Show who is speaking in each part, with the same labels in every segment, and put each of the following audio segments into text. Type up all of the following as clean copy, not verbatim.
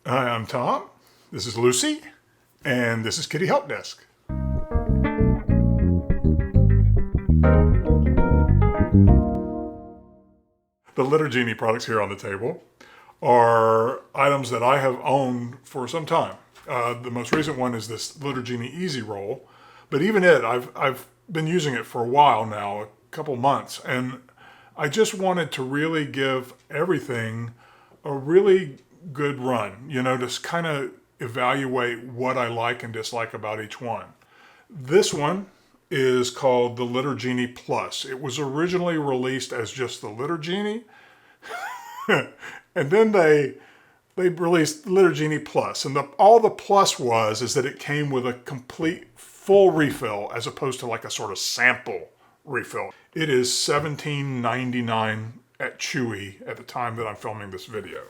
Speaker 1: Hi, I'm Tom. This is Lucy, and this is Kitty Help Desk. The Litter Genie products here on the table are items that I have owned for some time. The most recent one is this Litter Genie Easy Roll, but even I've been using it for a while now, a couple months, and I just wanted to really give everything a really good run, to kind of evaluate what I like and dislike about each one. This one is called the Litter Genie Plus. It was originally released as just the Litter Genie, and then they released Litter Genie Plus, and all the plus is that it came with a complete full refill as opposed to like a sort of sample refill. It is $17.99 at Chewy at the time that I'm filming this video.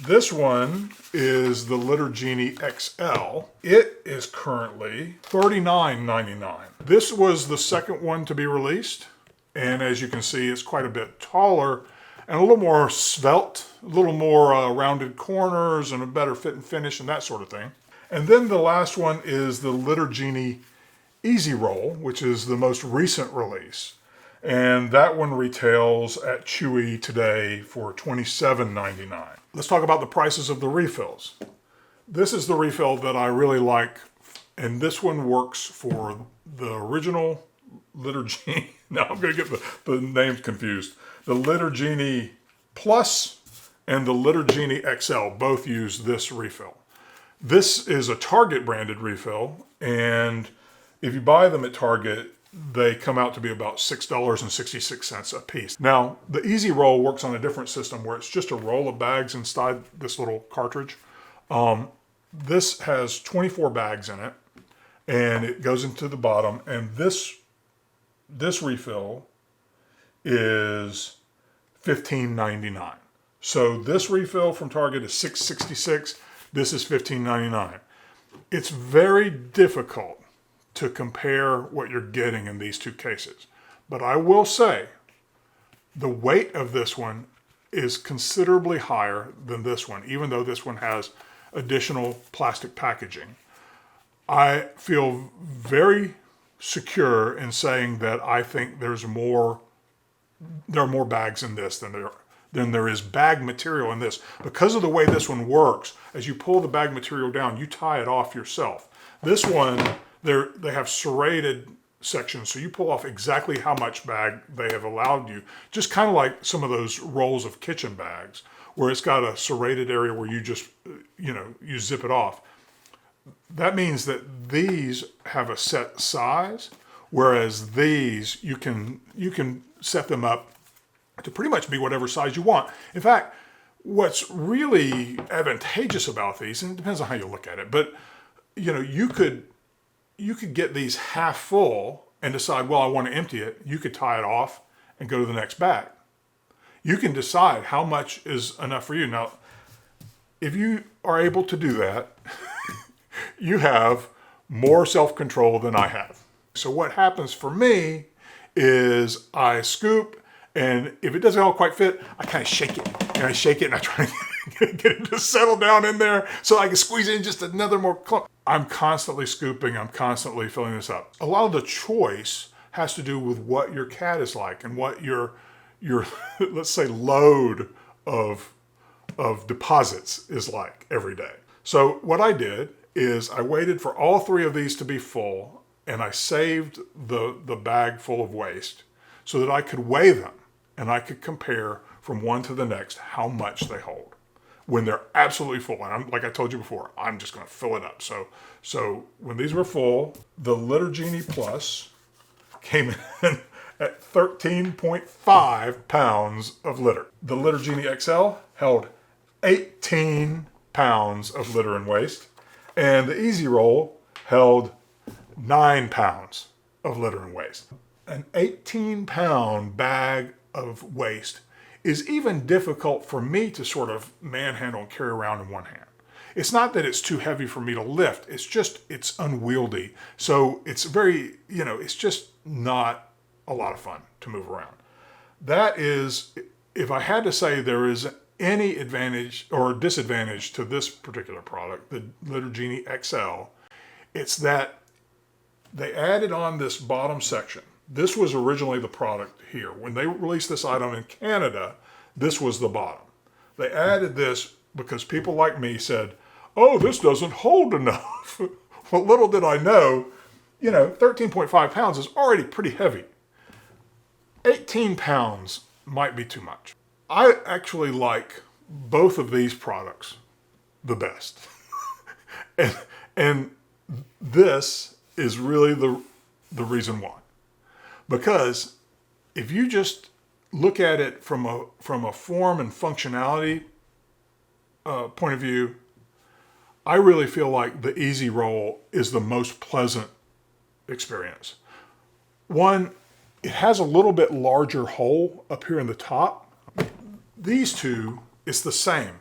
Speaker 1: This one is the Litter Genie XL. It is currently $39.99. This was the second one to be released, and as you can see, it's quite a bit taller and a little more svelte, a little more rounded corners and a better fit and finish and that sort of thing. And then the last one is the Litter Genie Easy Roll, which is the most recent release. And that one retails at Chewy today for $27.99. Let's talk about the prices of the refills. This is the refill that I really like, and this one works for the original Litter Genie. Now I'm going to get the names confused. The Litter Genie Plus and the Litter Genie XL both use this refill. This is a Target branded refill, and if you buy them at Target, they come out to be about $6.66 a piece. Now, the Easy Roll works on a different system where it's just a roll of bags inside this little cartridge. This has 24 bags in it, and it goes into the bottom, and this refill is $15.99. So this refill from Target is $6.66. This is $15.99. It's very difficult to compare what you're getting in these two cases. But I will say the weight of this one is considerably higher than this one, even though this one has additional plastic packaging. I feel very secure in saying that I think there are more bags in this than there is bag material in this. Because of the way this one works, as you pull the bag material down, you tie it off yourself. This one, they have serrated sections, so you pull off exactly how much bag they have allowed you. Just kind of like some of those rolls of kitchen bags, where it's got a serrated area where you just, you zip it off. That means that these have a set size, whereas these, you can set them up to pretty much be whatever size you want. In fact, what's really advantageous about these, and it depends on how you look at it, but you could get these half full and decide, well, I want to empty it. You could tie it off and go to the next bag. You can decide how much is enough for you. Now, if you are able to do that, you have more self-control than I have. So what happens for me is I scoop, and if it doesn't all quite fit, I kind of shake it. And I shake it, and I try to get it to settle down in there so I can squeeze in just another more clump. I'm constantly scooping. I'm constantly filling this up. A lot of the choice has to do with what your cat is like and what your let's say load of deposits is like every day. So what I did is I waited for all three of these to be full, and I saved the bag full of waste so that I could weigh them and I could compare from one to the next how much they hold when they're absolutely full. And like I told you before, I'm just going to fill it up. So when these were full, the Litter Genie Plus came in at 13.5 pounds of litter. The Litter Genie XL held 18 pounds of litter and waste, and the Easy Roll held 9 pounds of litter and waste. An 18-pound bag of waste is even difficult for me to sort of manhandle and carry around in one hand. It's not that it's too heavy for me to lift, it's unwieldy. So it's it's just not a lot of fun to move around. That is, if I had to say there is any advantage or disadvantage to this particular product, the Litter Genie XL, it's that they added on this bottom section. This was originally the product here. When they released this item in Canada, this was the bottom. They added this because people like me said, oh, this doesn't hold enough. Well, little did I know, 13.5 pounds is already pretty heavy. 18 pounds might be too much. I actually like both of these products the best. and this is really the reason why. Because if you just look at it from a form and functionality point of view, I really feel like the Easy Roll is the most pleasant experience. One, it has a little bit larger hole up here in the top. These two, it's the same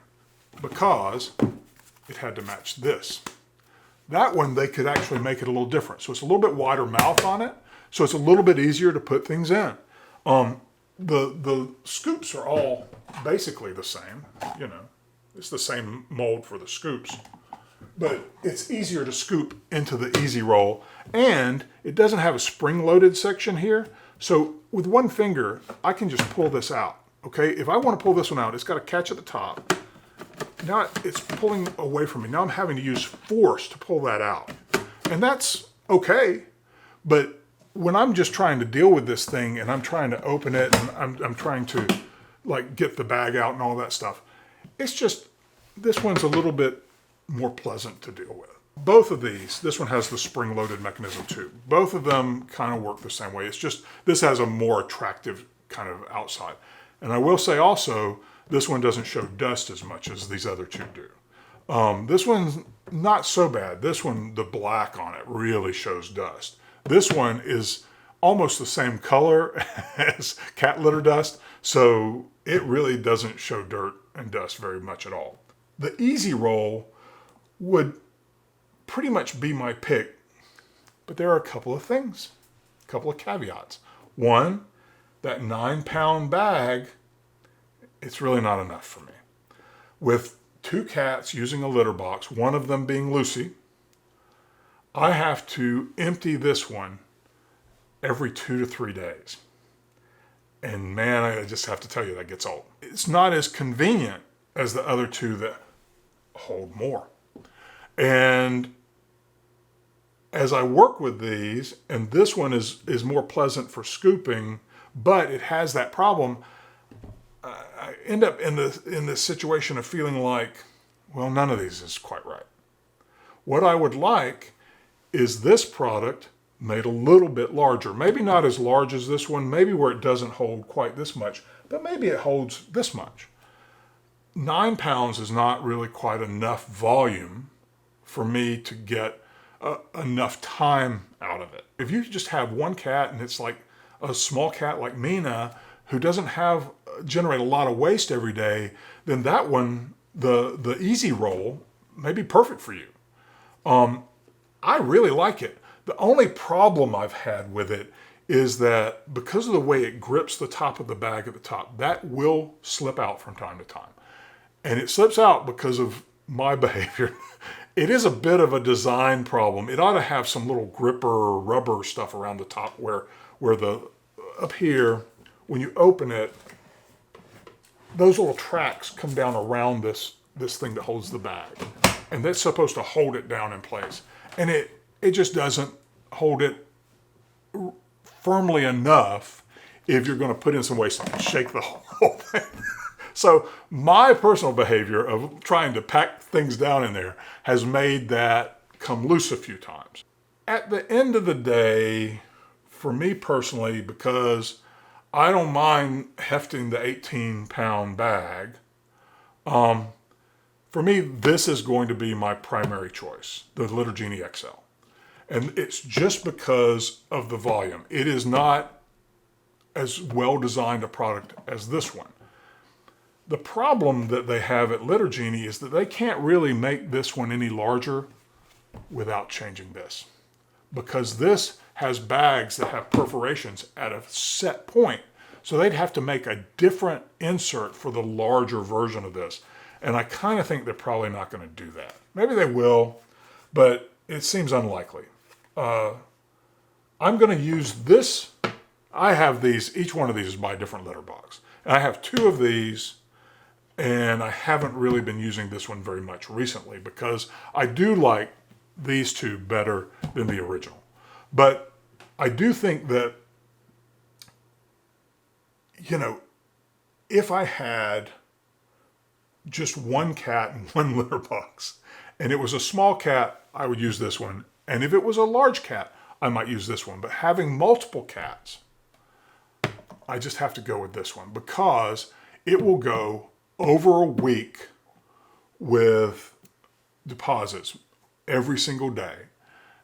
Speaker 1: because it had to match this. That one, they could actually make it a little different. So it's a little bit wider mouth on it. So it's a little bit easier to put things in. The scoops are all basically the same, It's the same mold for the scoops. But it's easier to scoop into the Easy Roll. And it doesn't have a spring-loaded section here. So with one finger, I can just pull this out, okay? If I want to pull this one out, it's got to catch at the top. Now it's pulling away from me. Now I'm having to use force to pull that out. And that's okay. But when I'm just trying to deal with this thing and I'm trying to open it and I'm trying to get the bag out and all that stuff, it's just, this one's a little bit more pleasant to deal with. Both of these, this one has the spring-loaded mechanism too. Both of them kind of work the same way. It's just, this has a more attractive kind of outside. And I will say also, this one doesn't show dust as much as these other two do. This one's not so bad. This one, the black on it really shows dust. This one is almost the same color as cat litter dust, so it really doesn't show dirt and dust very much at all. The Easy Roll would pretty much be my pick, but there are a couple of things, a couple of caveats. One, that 9-pound bag, it's really not enough for me. With 2 cats using a litter box, one of them being Lucy, I have to empty this one every 2 to 3 days. And man, I just have to tell you, that gets old. It's not as convenient as the other two that hold more. And as I work with these, and this one is more pleasant for scooping, but it has that problem, I end up in this situation of feeling like, well, none of these is quite right. What I would like is this product made a little bit larger. Maybe not as large as this one, maybe where it doesn't hold quite this much, but maybe it holds this much. 9 pounds is not really quite enough volume for me to get enough time out of it. If you just have one cat and it's like a small cat like Mina who doesn't generate a lot of waste every day, then that one, the Easy Roll, may be perfect for you. I really like it. The only problem I've had with it is that because of the way it grips the top of the bag at the top, that will slip out from time to time. And it slips out because of my behavior. It is a bit of a design problem. It ought to have some little gripper or rubber stuff around the top where up here, when you open it, those little tracks come down around this thing that holds the bag. And that's supposed to hold it down in place. And it just doesn't hold it firmly enough if you're going to put in some waste and shake the whole thing. So my personal behavior of trying to pack things down in there has made that come loose a few times. At the end of the day, for me personally, because I don't mind hefting the 18-pound bag, for me, this is going to be my primary choice, the Litter Genie XL. And it's just because of the volume. It is not as well designed a product as this one. The problem that they have at Litter Genie is that they can't really make this one any larger without changing this. Because this has bags that have perforations at a set point. So they'd have to make a different insert for the larger version of this. And I kind of think they're probably not going to do that. Maybe they will, but it seems unlikely. I'm going to use this. I have these, each one of these is by a different litter box. And I have 2 of these, and I haven't really been using this one very much recently because I do like these 2 better than the original. But I do think that, you know, if I had just 1 cat in 1 litter box, and it was a small cat, I would use this one. And if it was a large cat, I might use this one. But having multiple cats, I just have to go with this one because it will go over a week with deposits every single day.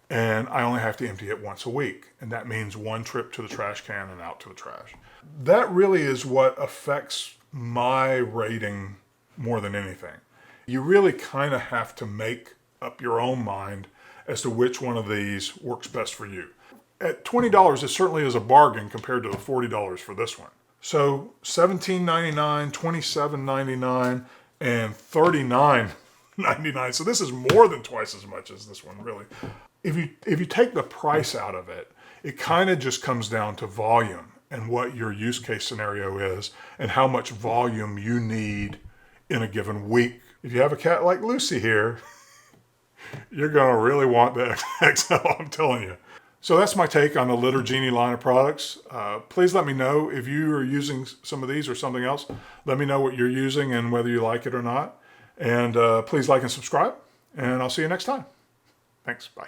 Speaker 1: And I only have to empty it once a week. And that means 1 trip to the trash can and out to the trash. That really is what affects my rating more than anything. You really kind of have to make up your own mind as to which one of these works best for you. At $20, it certainly is a bargain compared to the $40 for this one. So $17.99, $27.99, and $39.99. So this is more than twice as much as this one, really. If you take the price out of it, it kind of just comes down to volume and what your use case scenario is and how much volume you need in a given week. If you have a cat like Lucy here, you're going to really want the XL, I'm telling you. So that's my take on the Litter Genie line of products. Please let me know if you are using some of these or something else. Let me know what you're using and whether you like it or not. And please like and subscribe, and I'll see you next time. Thanks. Bye.